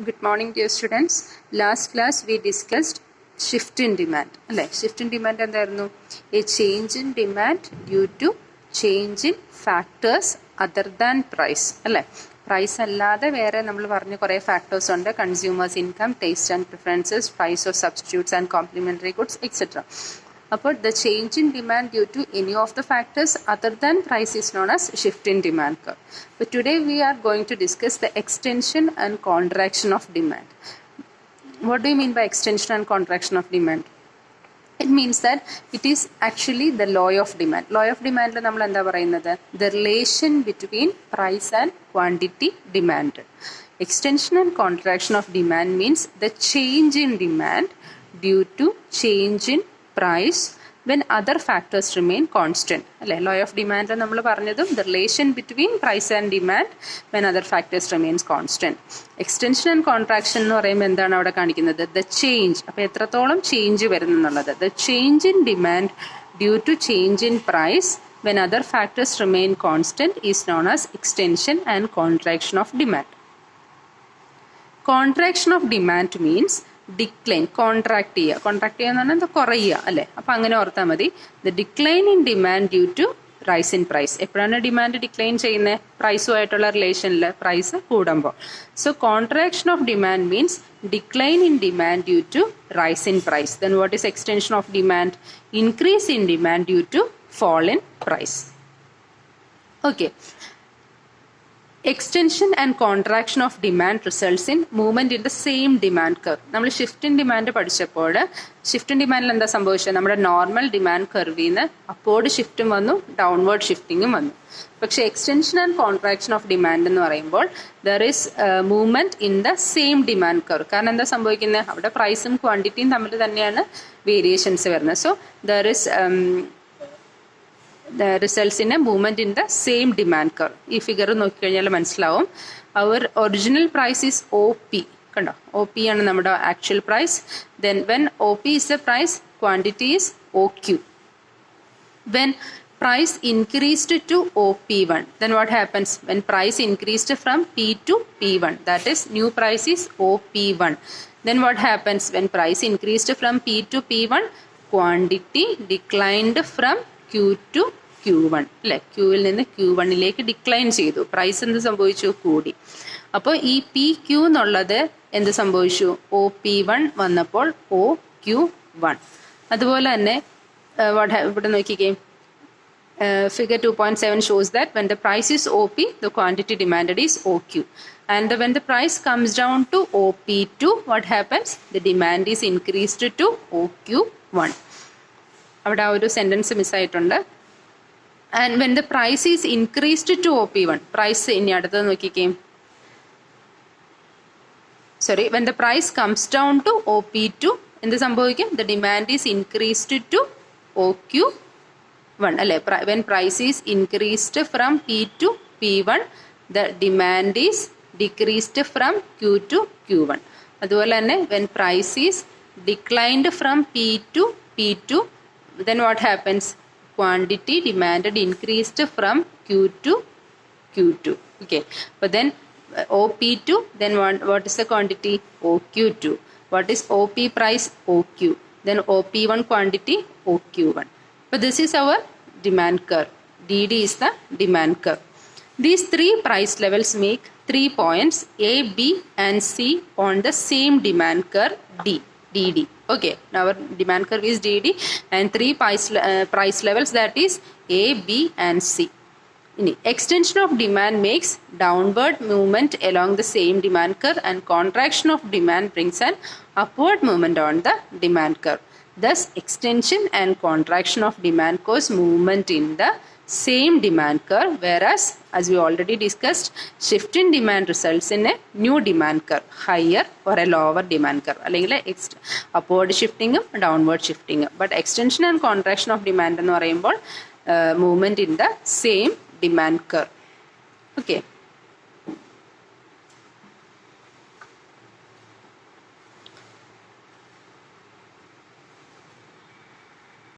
Good morning, dear students. Last class we discussed shift in demand. Shift in demand and a change in demand due to change in factors other than price. Price allada വേറെ നമ്മൾ പറഞ്ഞ കുറേ factors ഉണ്ട്. Consumers income, taste and preferences, price of substitutes and complementary goods, etc. But the change in demand due to any of the factors other than price is known as shift in demand curve. But today we are going to discuss the extension and contraction of demand. What do you mean by extension and contraction of demand? It means that it is actually the law of demand. Law of demand la nammal endha parayunnathu? The relation between price and quantity demand. Extension and contraction of demand means the change in demand due to change in price when other factors remain constant. Law of demand la nammal paranjadum the relation between price and demand when other factors remains constant. Extension and contraction എന്ന് പറയുമ്പോൾ എന്താണ് അവിടെ കാണിക്കുന്നത്? The change. അപ്പോൾ എത്രത്തോളം change വരുന്നു എന്നുള്ളത്. The change in demand due to change in price when other factors remain constant is known as extension and contraction of demand. Contraction of demand means decline. Contract ചെയ്യുക എന്ന് പറഞ്ഞാൽ എന്താ? കുറയുക അല്ലേ? അപ്പം അങ്ങനെ ഓർത്താൽ മതി. The decline in demand due to rise in price. എപ്പോഴാണ് ഡിമാൻഡ് ഡിക്ലൈൻ ചെയ്യുന്നത്? പ്രൈസുമായിട്ടുള്ള റിലേഷനിൽ പ്രൈസ് കൂടുമ്പോൾ. So contraction of demand means decline in demand due to rise in price. Then what is extension of demand? Increase in demand due to fall in price. Okay. Extension and contraction of demand results in movement in the same demand curve. നമ്മൾ shift in demand പഠിച്ചപ്പോൾ shift in ഡിമാൻഡിൽ എന്താ സംഭവിച്ചത്? നമ്മുടെ normal demand കർവിൽ നിന്ന് upward ഷിഫ്റ്റും വന്നു, downward ഷിഫ്റ്റിങ്ങും വന്നു. പക്ഷേ extension and contraction of demand എന്ന് പറയുമ്പോൾ there is movement in the same demand curve. കാരണം എന്താ സംഭവിക്കുന്നത്? അവിടെ പ്രൈസും ക്വാണ്ടിറ്റിയും തമ്മിൽ തന്നെയാണ് വേരിയേഷൻസ് വരുന്നത്. So there is results in a movement in the same demand curve. ഈ ഫിഗർ നോക്കിക്കഴിഞ്ഞാൽ മനസ്സിലാവും. അവർ ഒറിജിനൽ പ്രൈസ് ഈസ് OP. കണ്ടോ? OP ആണ് നമ്മുടെ actual price. Then when OP is the price, quantity is OQ. When price increased to OP1, then what happens? When price increased from P to P1, that is new price is OP1. Then what happens? When price increased from P to P1, quantity declined from Q to Q1. അല്ലേ? ക്യൂവിൽ നിന്ന് Q1ലേക്ക് decline ചെയ്തു. Price എന്ത് സംഭവിച്ചു? കൂടി. അപ്പോൾ ഈ PQ എന്നുള്ളത് എന്ത് സംഭവിച്ചു? OP1 വന്നപ്പോൾ OQ1. അതുപോലെ തന്നെ ഇവിടെ നോക്കിക്കേ, figure 2.7 shows that when the price is OP, the quantity demanded is OQ. And when the price comes down to OP2, what happens? The demand is increased to OQ1. അവിടെ ആ ഒരു sentence മിസ്സായിട്ടുണ്ട്. And when the price is increased to OP1, price ഇനി അടുത്തത് നോക്കിക്കേ, sorry, when the price comes down to OP2 എന്ത് സംഭവിക്കും? The demand is increased to OQ1 അല്ലേ? When price is increased from P to P1, the demand is decreased from Q to Q1. അതുപോലെ തന്നെ when price is declined from P to P2, then what happens? Quantity demanded increased from Q to Q2. Okay, but then OP2, then what is the quantity? OQ2. What is OP price? OQ. Then OP1 quantity? OQ1. But this is our demand curve. DD is the demand curve. These three price levels make 3 points A, B and C on the same demand curve DD. Okay, now our demand curve is DD and three price levels, that is A, B and C. Extension of demand makes downward movement along the same demand curve and contraction of demand brings an upward movement on the demand curve. Thus, extension and contraction of demand cause movement in the same demand curve, whereas as we already discussed, shift in demand results in a new demand curve, higher or a lower demand curve, അല്ലെങ്കിൽ upward shifting downward shifting. But extension and contraction of demand എന്ന് പറയുമ്പോൾ movement in the same demand curve. Okay.